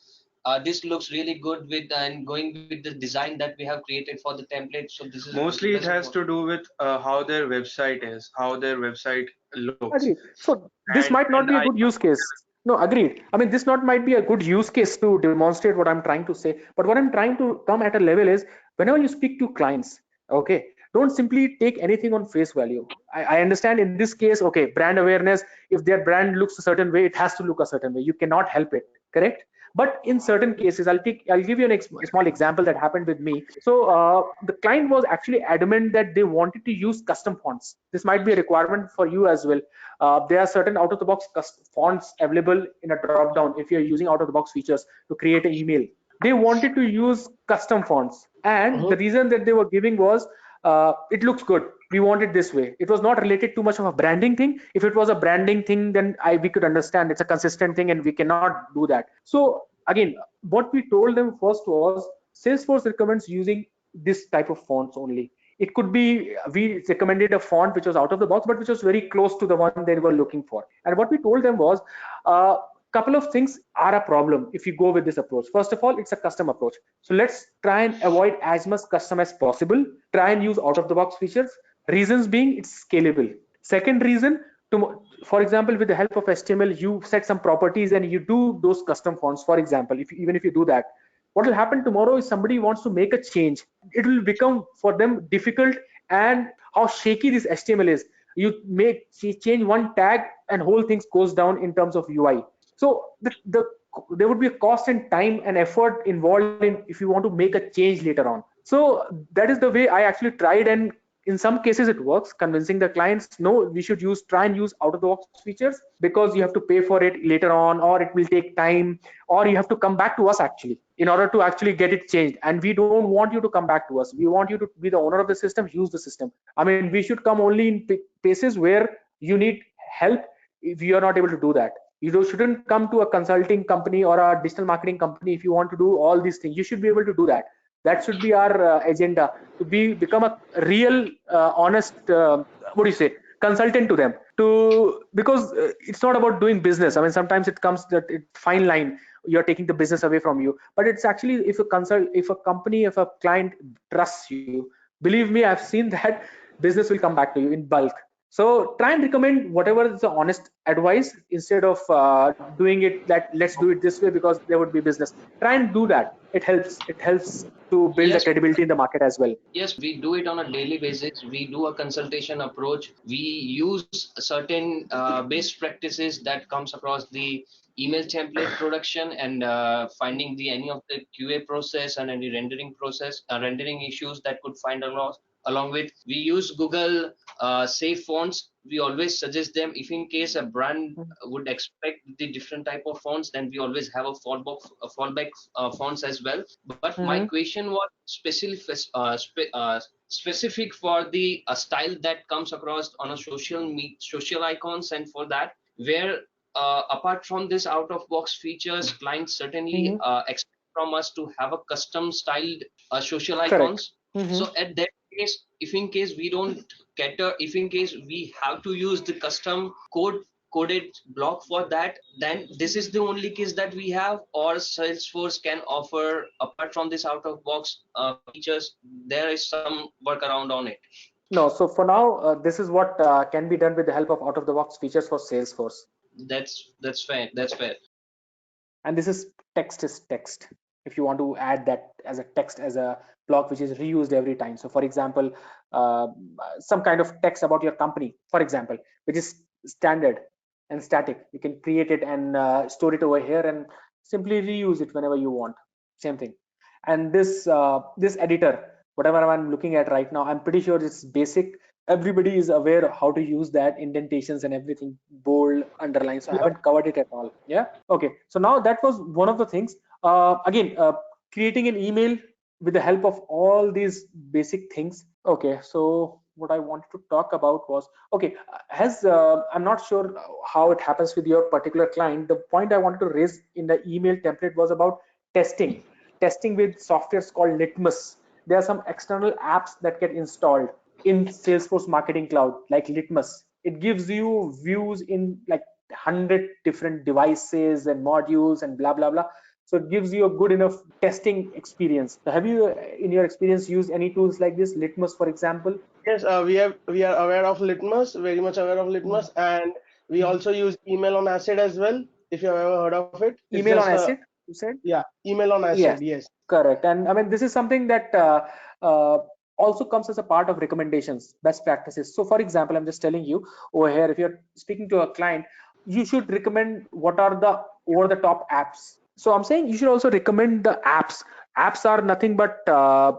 This looks really good with and going with the design that we have created for the template. So this is Mostly it best has one. to do with how their website is, how their website looks, Agreed. So this might and not be a I. good use case. No, agreed. I mean, this not might be a good use case to demonstrate what I'm trying to say. But what I'm trying to come at a level is whenever you speak to clients, okay, don't simply take anything on face value. I understand in this case, okay, brand awareness, if their brand looks a certain way, it has to look a certain way. You cannot help it, correct? But in certain cases, I'll give you a small example that happened with me. So the client was actually adamant that they wanted to use custom fonts. This might be a requirement for you as well. There are certain out of the box fonts available in a drop down if you're using out of the box features to create an email. They wanted to use custom fonts, and Uh-huh. the reason that they were giving was it looks good, we want it this way. It was not related too much of a branding thing. If it was a branding thing, then we could understand it's a consistent thing and we cannot do that. So again, what we told them first was Salesforce recommends using this type of fonts only. It could be we recommended a font which was out of the box but which was very close to the one they were looking for. And what we told them was couple of things are a problem if you go with this approach. First of all, it's a custom approach, so let's try and avoid as much custom as possible. Try and use out of the box features. Reasons being it's scalable. Second reason, for example, with the help of HTML you set some properties and you do those custom fonts. For example, even if you do that, what will happen tomorrow is somebody wants to make a change, it will become for them difficult. And how shaky this HTML is, you make change one tag and whole things goes down in terms of UI. So there would be a cost and time and effort involved in if you want to make a change later on. So that is the way I actually tried, and in some cases it works, convincing the clients no, we should try and use out of the box features, because you have to pay for it later on, or it will take time, or you have to come back to us actually in order to actually get it changed. And we don't want you to come back to us, we want you to be the owner of the system, use the system. I mean, we should come only in places where you need help. If you are not able to do that, shouldn't come to a consulting company or a digital marketing company if you want to do all these things. You should be able to do that. That should be our agenda, to become a real honest what do you say, consultant to them, to because it's not about doing business. I mean, sometimes it comes that fine line, you're taking the business away from you. But it's actually, if a company, if a client trusts you, believe me, I've seen that business will come back to you in bulk. So try and recommend whatever is the honest advice, instead of doing it that let's do it this way because there would be business. Try and do that. It helps to build the Yes, credibility in the market as well. yes, we do it on a daily basis. We do a consultation approach. We use certain best practices that comes across the email template production, and finding the any of the QA process and any rendering process, rendering issues that could find along with. We use Google Safe fonts. We always suggest them. If in case a brand would expect the different type of fonts, then we always have a fallback fonts as well. But my Mhm. question was specific for the style that comes across on a social icons, and for that, where apart from this out of box features, clients certainly Mhm. expect from us to have a custom styled social Correct. icons. Mhm. So at that case, if in case we don't cater, if in case we have to use the custom coded block for that, then this is the only case that we have, or Salesforce can offer apart from this out of box features, there is some workaround on it. No, so for now, this is what can be done with the help of out-of-the-box features for Salesforce. That's fair. That's fair. And this is text is text. If you want to add that as a text as a block which is reused every time. So for example, uh, some kind of text about your company, for example, which is standard and static, you can create it and store it over here and simply reuse it whenever you want. Same thing. And this editor, whatever I'm looking at right now, I'm pretty sure it's basic. Everybody is aware of how to use that, indentations and everything, bold, underline. So I Yep. haven't covered it at all. Yeah. Okay. So now that was one of the things. Again, creating an email with the help of all these basic things. Okay. So what I wanted to talk about was, okay, has I'm not sure how it happens with your particular client. The point I wanted to raise in the email template was about testing. Testing with softwares called Litmus. There are some external apps that get installed in Salesforce Marketing Cloud, like Litmus. It gives you views in like 100 different devices and modules and blah blah blah. So it gives you a good enough testing experience. So have you, in your experience, used any tools like this, Litmus, for example? Yes, we are aware of Litmus, very much aware of Litmus, and we also use email on acid as well. If you have ever heard of it, it's Email just on a Acid, you said? yeah, email on acid. Yes, Yes. correct. And I mean, this is something that uh, also comes as a part of recommendations, best practices. So, for example, I'm just telling you over here, if you're speaking to a client, you should recommend what are the over the top apps. So, I'm saying you should also recommend the apps. Apps are nothing but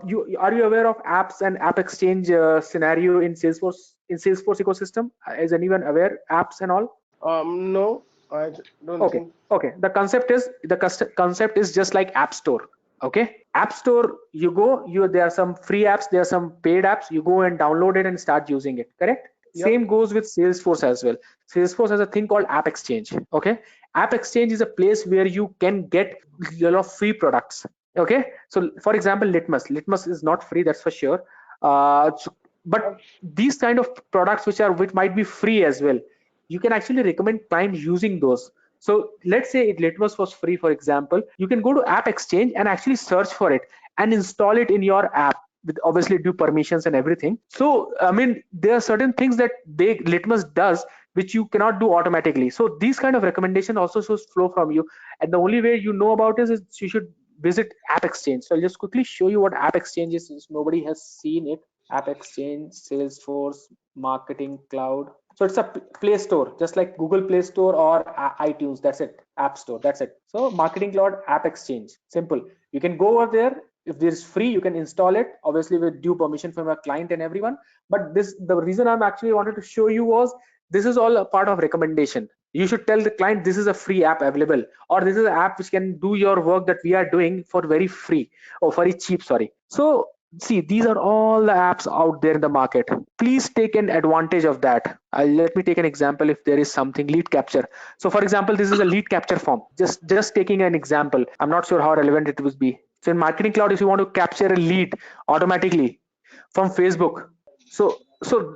you are you aware of apps and app exchange scenario in Salesforce ecosystem? Is anyone aware apps and all? No, I don't Okay, think. okay. The concept is just like App Store. Okay, App Store, you go, you there are some free apps, there are some paid apps. You go and download it and start using it. Correct. Yep. Same goes with Salesforce as well. Salesforce has a thing called App Exchange. Okay, App Exchange is a place where you can get a lot of free products. Okay, so for example, Litmus is not free, that's for sure. But these kind of products which might be free as well, you can actually recommend clients using those. So let's say it Litmus was free, for example, you can go to App Exchange and actually search for it and install it in your app with obviously due permissions and everything. So I mean, there are certain things that Litmus does which you cannot do automatically. So these kind of recommendation also should flow from you, and the only way you know about it is you should visit App Exchange. So I'll just quickly show you what App Exchange is since nobody has seen it. App Exchange, Salesforce Marketing Cloud. So it's a Play Store, just like Google Play Store or iTunes. That's it. App Store. That's it. So Marketing Cloud App Exchange. Simple. You can go over there. If there is free, you can install it, obviously with due permission from your client and everyone. But the reason I'm actually wanted to show you was this is all a part of recommendation. You should tell the client this is a free app available, or this is an app which can do your work that we are doing for very free or very cheap. Sorry. So see, these are all the apps out there in the market. Please take an advantage of that. Let me take an example. If there is something lead capture, so for example, this is a lead capture form, just taking an example. I'm not sure how relevant it would be. So in Marketing Cloud, if you want to capture a lead automatically from Facebook, so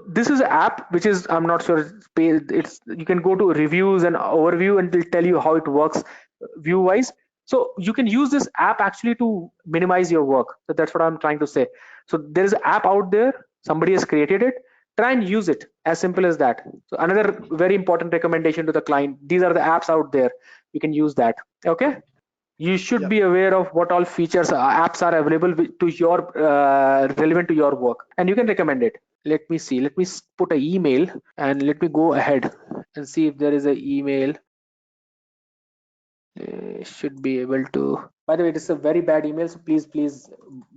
this is an app which is, I'm not sure, it's you can go to reviews and overview and it will tell you how it works view wise. So you can use this app actually to minimize your work. So that's what I'm trying to say. So there is an app out there, somebody has created it, try and use it, as simple as that. So another very important recommendation to the client, these are the apps out there, you can use that. Okay, you should Yep. be aware of what all features apps are available to your relevant to your work, and you can recommend it. Let me see, let me put an email and let me go ahead and see if there is an email. Should be able to, by the way, it is a very bad email, so please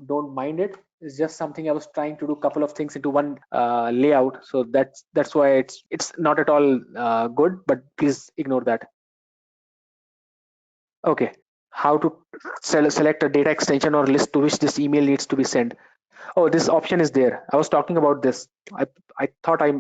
don't mind it. It's just something I was trying to do couple of things into one layout, so that's why it's not at all good, but please ignore that. Okay, how to select a data extension or list to which this email needs to be sent. Oh, this option is there. I was talking about this. I thought I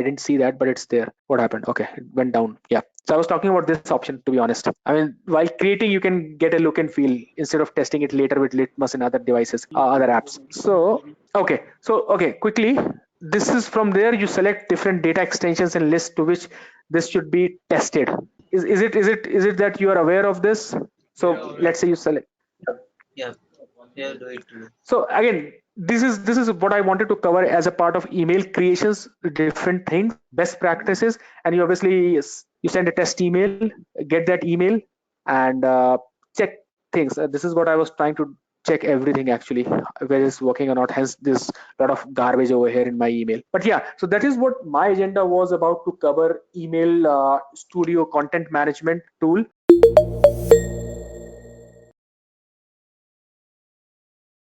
didn't see that, but it's there. What happened? Okay, it went down. Yeah. So I was talking about this option, to be honest. I mean, while creating, you can get a look and feel instead of testing it later with Litmus and other devices, other apps. So okay, quickly. This is from there. You select different data extensions and list to which this should be tested. Is it that you are aware of this? So let's say you select. Yeah, yeah, do it too. So again, this is what I wanted to cover as a part of email creations, different things, best practices, and you obviously you send a test email, get that email, and check things. This is what I was trying to check everything actually, whether it's working or not. Hence, this lot of garbage over here in my email. But yeah, so that is what my agenda was about to cover email studio content management tool.